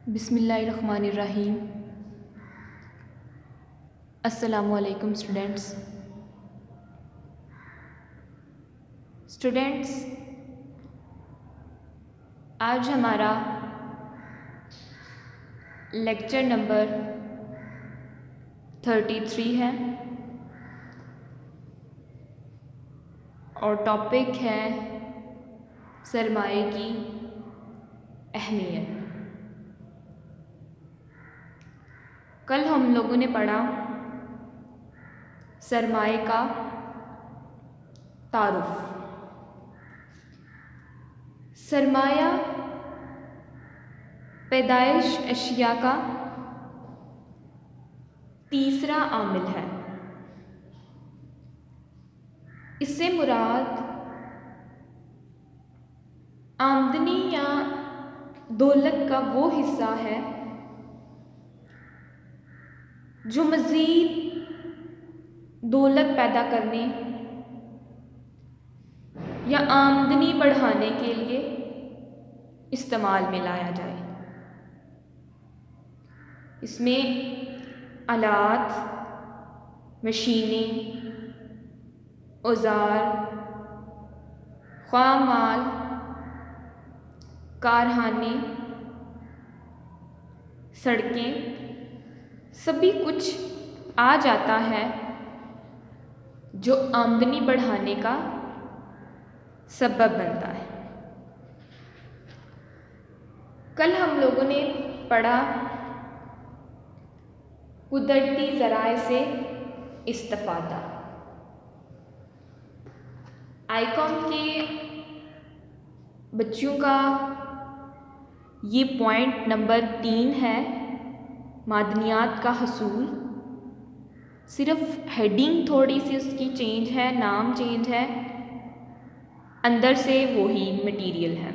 बिस्मिल्लाहिर्रहमानिर्रहीम। अस्सलामुअलैकुम स्टूडेंट्स। आज हमारा लेक्चर नंबर 33 है और टॉपिक है सरमाए की अहमियत। कल हम लोगों ने पढ़ा सरमाए का तारुफ। सरमाया पैदाइश अशिया का तीसरा आमिल है। इससे मुराद आमदनी या दौलत का वो हिस्सा है जो मज़ीद दौलत पैदा करने या आमदनी बढ़ाने के लिए इस्तेमाल में लाया जाए। इसमें आलात, मशीनें, औज़ार, ख़ाम माल, कारखाने, सड़कें सभी कुछ आ जाता है जो आमदनी बढ़ाने का सबब बनता है। कल हम लोगों ने पढ़ा कुदरती ज़राए से इस्तिफ़ादा। आईकॉम के बच्चों का ये पॉइंट नंबर 3 है, मादनियात का हसूल। सिर्फ हेडिंग थोड़ी सी उसकी चेंज है, नाम चेंज है, अंदर से वही मटीरियल है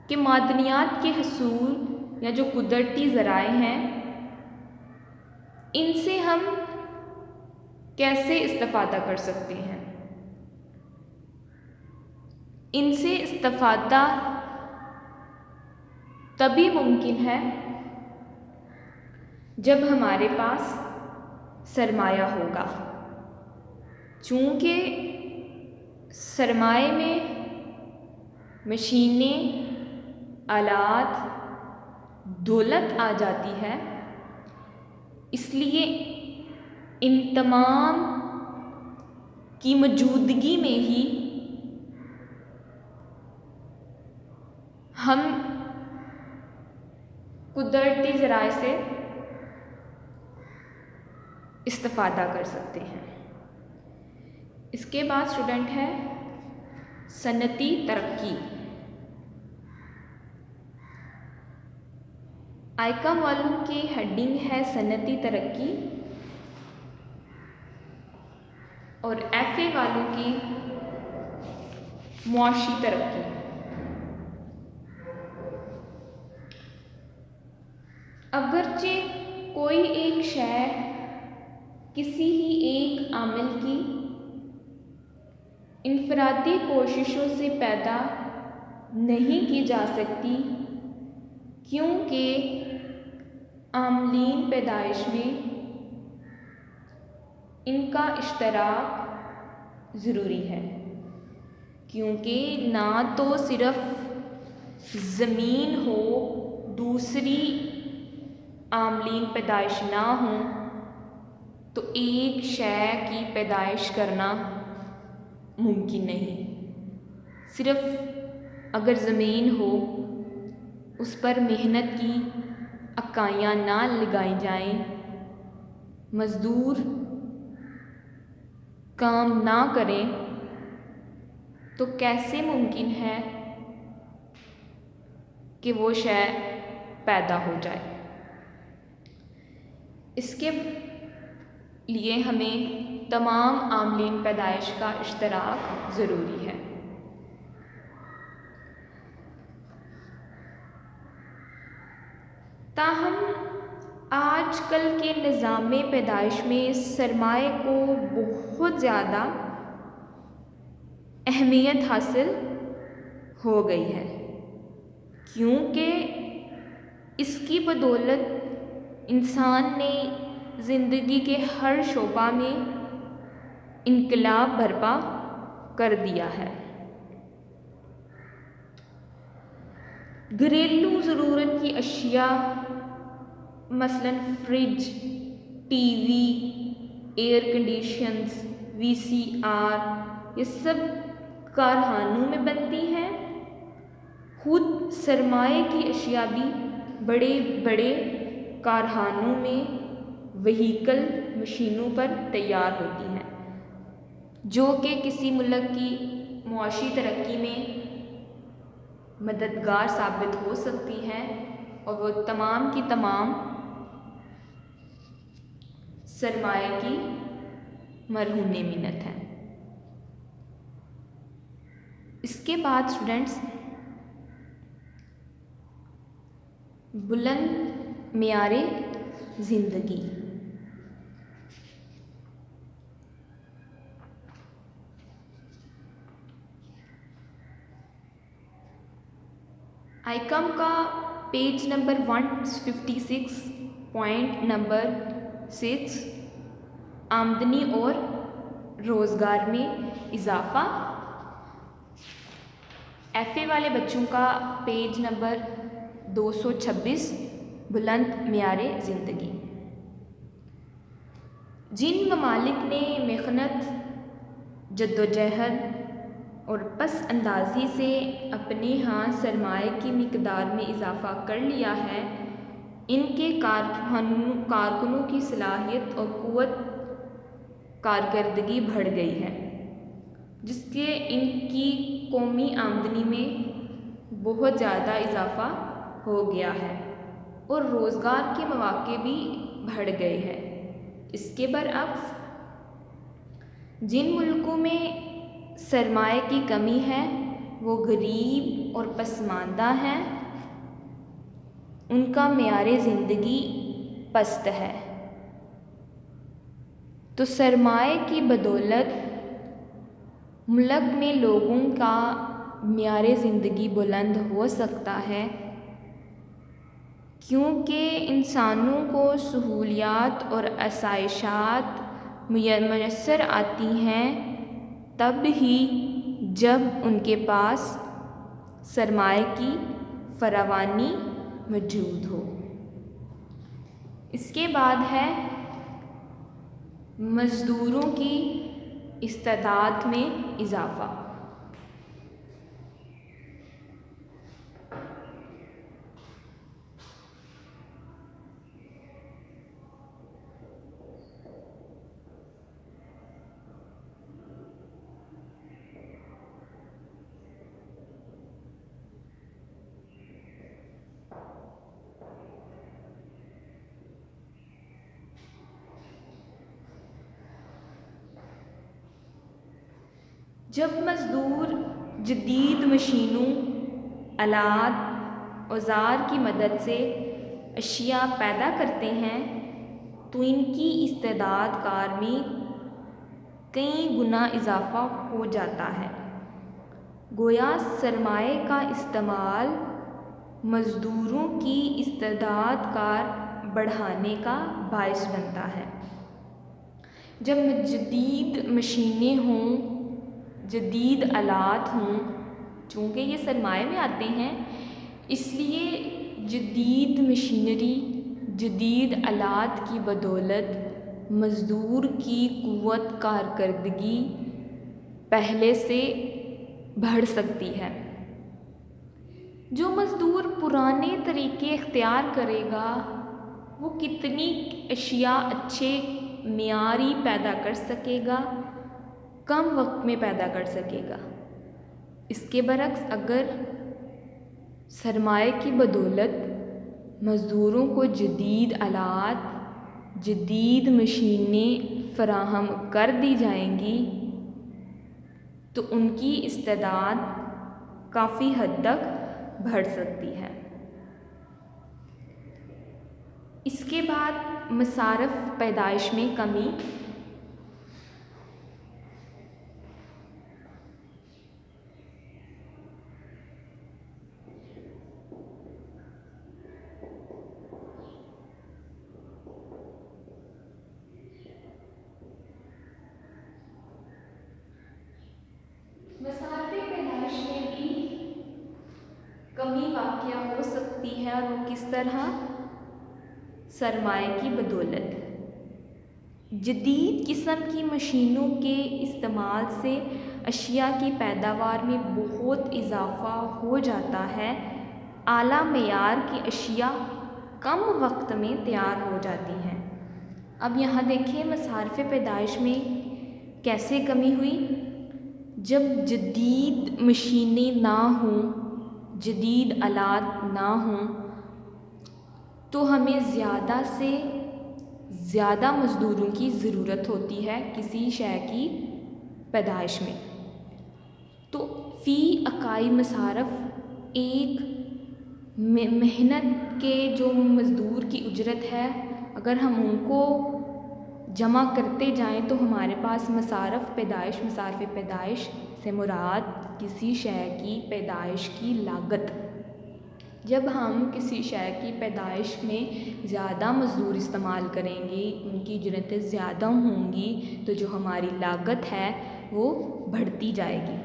कि मादनियात के हसूल या जो कुदरती ज़राए हैं इनसे हम कैसे इस्तिफ़ादा कर सकते हैं। इनसे इस्तिफ़ादा तभी मुमकिन है जब हमारे पास सरमाया होगा। चूँकि सरमाए में मशीनें, आलात, दौलत आ जाती है, इसलिए इन तमाम की मौजूदगी में ही हम कुदरती ज़राए से इस्तिफ़ादा कर सकते हैं। इसके बाद स्टूडेंट है सनती तरक्की। आईकॉम वालों की हेडिंग है सनती तरक्की और एफए वालों की मुआशी तरक्की। अगरचे कोई एक शय किसी ही एक आमिल की इनफरादी कोशिशों से पैदा नहीं की जा सकती, क्योंकि आमलीन पैदाइश में इनका इश्तराक ज़रूरी है। क्योंकि ना तो सिर्फ ज़मीन हो, दूसरी आमलीन पैदाइश ना हो तो एक शय की पैदाइश करना मुमकिन नहीं। सिर्फ अगर ज़मीन हो, उस पर मेहनत की इकाइयाँ ना लगाई जाएं, मज़दूर काम ना करें, तो कैसे मुमकिन है कि वो शय पैदा हो जाए। इसके लिए हमें तमाम आमलीन पैदाइश का इश्तराक ज़रूरी है। ताहम आजकल के निज़ाम पैदाइश में सरमाए को बहुत ज़्यादा अहमियत हासिल हो गई है, क्योंकि इसकी बदौलत इंसान ने ज़िंदगी के हर शोबा में इनकलाब बर्पा कर दिया है। घरेलू ज़रूरत की अशिया मसलन fridge, TV, air conditions, VCR, ये सब कारखानों में बनती हैं। खुद सरमाए की अशिया भी बड़े बड़े कारखानों में व्हीकल मशीनों पर तैयार होती हैं, जो कि किसी मुल्क की मुआशी तरक्की में मददगार साबित हो सकती हैं, और वो तमाम की तमाम सरमाए की मरहूने मिन्नत है। इसके बाद स्टूडेंट्स, बुलंद मियारे ज़िंदगी। आइकम का पेज नंबर 156 पॉइंट नंबर 6, आमदनी और रोज़गार में इजाफ़ा। एफ़ए वाले बच्चों का पेज नंबर 226, बुलंद मियारे ज़िंदगी। जिन ममालिक ने मेहनत, जद्दोजहद और पस अंदाज़ी से अपने यहाँ सरमाए की मिकदार में इजाफ़ा कर लिया है, इनके कारकुनों की सलाहियत और क़ुव्वत कारकर्दगी बढ़ गई है, जिसके इनकी कौमी आमदनी में बहुत ज़्यादा इजाफ़ा हो गया है और रोज़गार के मौक़े भी बढ़ गए हैं। इसके बरअक्स जिन मुल्कों में सरमाए की कमी है वो गरीब और पसमानदा हैं, उनका मियारे ज़िंदगी पस्त है। तो सरमाए की बदौलत मुल्क में लोगों का मियारे ज़िंदगी बुलंद हो सकता है, क्योंकि इंसानों को सहूलियात और आसाइशात मुयस्सर आती हैं तब ही जब उनके पास सरमाए की फरावानी मौजूद हो। इसके बाद है मज़दूरों की इस्तेदाद में इजाफ़ा। जब मज़दूर जदीद मशीनों, आलात, औज़ार की मदद से अशिया पैदा करते हैं तो इनकी इस्तेदाद कार में कई गुना इजाफ़ा हो जाता है। गोया सरमाए का इस्तेमाल मज़दूरों की इस्तेदाद कार बढ़ाने का बाइस बनता है। जब जदीद मशीनें हों, जदीद आलात हों, चूँकि ये सरमाए में आते हैं, इसलिए जदीद मशीनरी, जदीद आलात की बदौलत मज़दूर की क़ुव्वत कारकर्दगी पहले से बढ़ सकती है। जो मज़दूर पुराने तरीके इख्तियार करेगा वो कितनी अशिया अच्छे मियारी पैदा कर सकेगा, कम वक्त में पैदा कर सकेगा। इसके बरक्स अगर सरमाए की बदौलत मज़दूरों को जदीद आलात, जदीद मशीनें फ़राहम कर दी जाएंगी तो उनकी इस्तेदाद काफ़ी हद तक बढ़ सकती है। इसके बाद मसारफ़ पैदाइश में कमी। कमी वाक़या हो सकती है और वो किस तरह, सरमाए की बदौलत। जदीद किस्म की मशीनों के इस्तेमाल से अशिया की पैदावार में बहुत इजाफ़ा हो जाता है। आला मेयार की अशिया कम वक्त में तैयार हो जाती हैं। अब यहाँ देखिए मसारफ़ पैदाइश में कैसे कमी हुई। जब जदीद मशीनें ना हों, जदीद आलात ना हों, तो हमें ज़्यादा से ज़्यादा मज़दूरों की ज़रूरत होती है किसी शय की पैदाइश में। तो फ़ी इकाई मसारफ़ एक मेहनत के जो मज़दूर की उजरत है, अगर हम उनको जमा करते जाएं तो हमारे पास मसारफ़ पैदाइश से मुराद किसी शय की पैदाइश की लागत। जब हम किसी शय की पैदाइश में ज़्यादा मज़दूर इस्तेमाल करेंगे, उनकी उजरतें ज़्यादा होंगी, तो जो हमारी लागत है वो बढ़ती जाएगी।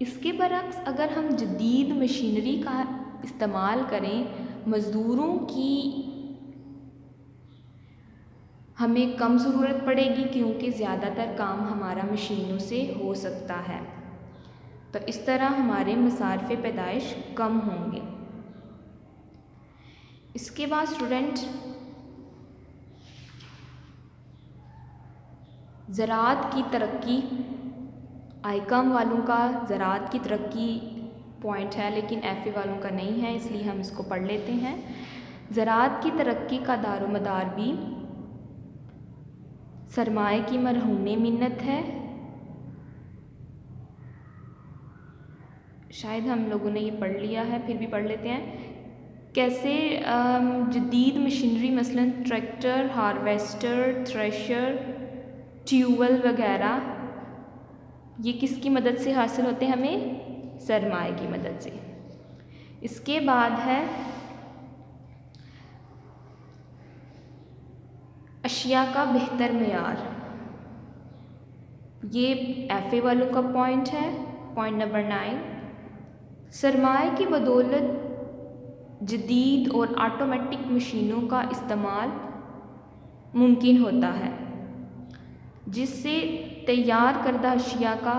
इसके बरक्स अगर हम जदीद मशीनरी का इस्तेमाल करें, मज़दूरों की हमें कम ज़रूरत पड़ेगी क्योंकि ज़्यादातर काम हमारा मशीनों से हो सकता है। तो इस तरह हमारे मसारफ़ पैदाइश कम होंगे। इसके बाद स्टूडेंट ज़राअत की तरक्की, आईकॉम वालों का ज़राअत की तरक्की पॉइंट है लेकिन एफ़ए वालों का नहीं है, इसलिए हम इसको पढ़ लेते हैं। ज़राअत की तरक्की का दारोमदार भी सरमाए की मरहून मिन्नत है। शायद हम लोगों ने ये पढ़ लिया है, फिर भी पढ़ लेते हैं। कैसे जदीद मशीनरी मसलन ट्रैक्टर, हार्वेस्टर, थ्रेशर, ट्यूबवेल वगैरह, ये किसकी मदद से हासिल होते हैं? हमें सरमाए की मदद से। इसके बाद है अशिया का बेहतर मेयार। ये एफ़ए वालों का पॉइंट है, पॉइंट नंबर 9। सरमाए की बदौलत जदीद और ऑटोमेटिक मशीनों का इस्तेमाल मुमकिन होता है, जिससे तैयार करदा अशिया का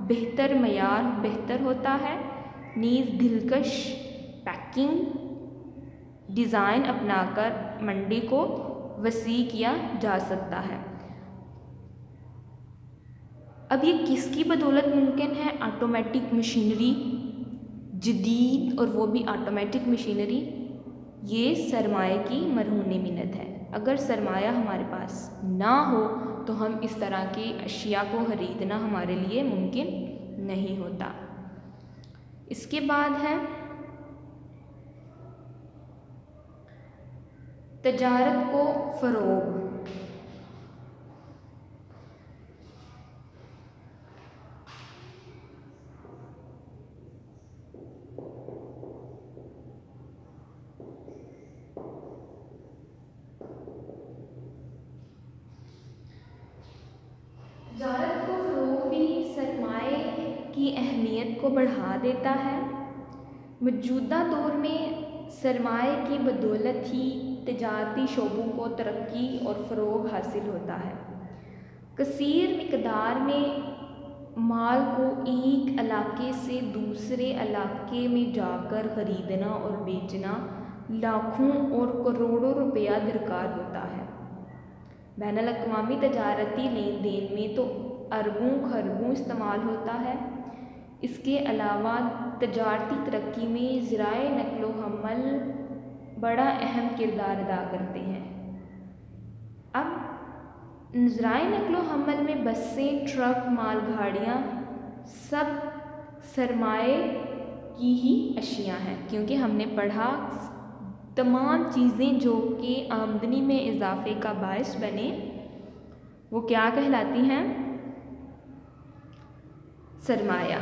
बेहतर मेयार बेहतर होता है। नीज़ दिलकश पैकिंग डिज़ाइन अपनाकर मंडी को वसी किया जा सकता है। अब ये किसकी बदौलत मुमकिन है? ऑटोमेटिक मशीनरी, जदीद और वो भी ऑटोमेटिक मशीनरी, ये सरमाए की मरहून मिन्नत है। अगर सरमाया हमारे पास ना हो तो हम इस तरह की अशिया को ख़रीदना हमारे लिए मुमकिन नहीं होता। इसके बाद है तजारत को फ़रोग़। तजारत को फ़रोग़ भी सरमाए की अहमियत को बढ़ा देता है। मौजूदा दौर में सरमाए की बदौलत ही तजारती शोबों को तरक्की और फ़रोग़ हासिल होता है। कसीर मिक़दार में माल को एक इलाके से दूसरे इलाके में जाकर ख़रीदना और बेचना लाखों और करोड़ों रुपया दरकार होता है। बैनुल अक़वामी तजारती लेन देन में तो अरबों खरबों इस्तेमाल होता है। इसके अलावा तजारती तरक्की में ज़राए नक़्लो हमल बड़ा अहम किरदार अदा करते हैं। अब ज़राए नक़्लो हमल में बसें, ट्रक, माल गाड़ियाँ सब सरमाए की ही अशिया हैं, क्योंकि हमने पढ़ा तमाम चीज़ें जो कि आमदनी में इजाफ़े का बायस बने वो क्या कहलाती हैं? सरमाया।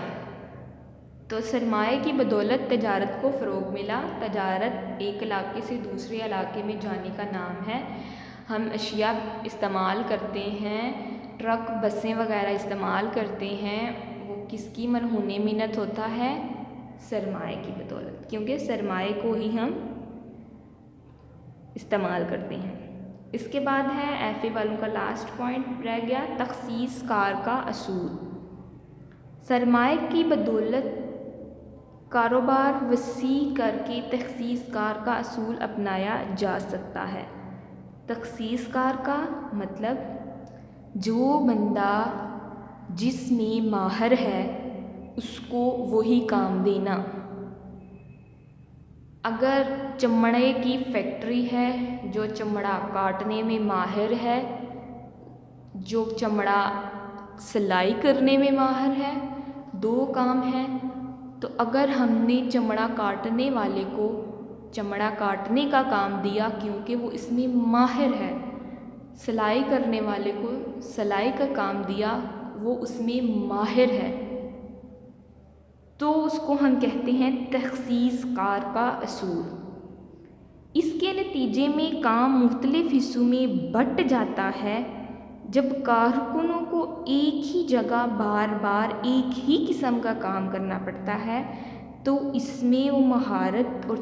तो सरमाए की बदौलत तजारत को फ़रोग़ मिला। तजारत एक इलाके से दूसरे इलाके में जाने का नाम है। हम अशिया इस्तेमाल करते हैं, ट्रक बसें वगैरह इस्तेमाल करते हैं, वो किसकी मरहून मिन्नत होता है? सरमाए की बदौलत, क्योंकि सरमाए को ही हम इस्तेमाल करते हैं। इसके बाद है एफ ए वालों का लास्ट पॉइंट रह गया, तखसीस कार का असूल। सरमाए की बदौलत कारोबार वसी करके तखसीस कार का असूल अपनाया जा सकता है। तखसीस कार का मतलब जो बंदा जिसमें माहिर है उसको वही काम देना। अगर चमड़े की फैक्ट्री है, जो चमड़ा काटने में माहिर है, जो चमड़ा सिलाई करने में माहिर है, दो काम है, तो अगर हमने चमड़ा काटने वाले को चमड़ा काटने का काम दिया क्योंकि वो इसमें माहिर है, सिलाई करने वाले को सिलाई का काम दिया, वो उसमें माहिर है, तो उसको हम कहते हैं तखसीस कार का असूल। इसके नतीजे में काम मुख्तलिफ हिस्सों में बंट जाता है। जब कारकुनों को एक ही जगह बार बार एक ही किस्म का काम करना पड़ता है तो इसमें वो महारत और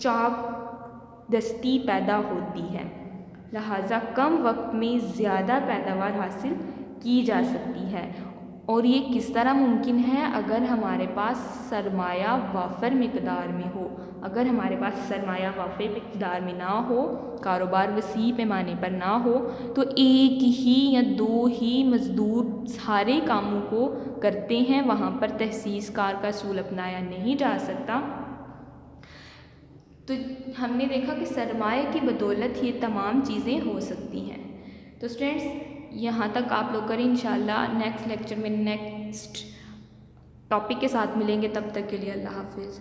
चाक दस्ती पैदा होती है, लिहाजा कम वक्त में ज़्यादा पैदावार हासिल की जा सकती है। और ये किस तरह मुमकिन है? अगर हमारे पास सरमाया वाफर मिकदार में हो। अगर हमारे पास सरमाया वाफर मिकदार में ना हो, कारोबार वसी पैमाने पर ना हो, तो एक ही या दो ही मज़दूर सारे कामों को करते हैं, वहाँ पर तहसीस कार का असूल अपनाया नहीं जा सकता। तो हमने देखा कि सरमाए की बदौलत ये तमाम चीज़ें हो सकती हैं। तो स्टूडेंट्स यहाँ तक आप लोग करें, इंशाल्लाह नेक्स्ट लेक्चर में नेक्स्ट टॉपिक के साथ मिलेंगे। तब तक के लिए अल्लाह हाफिज़।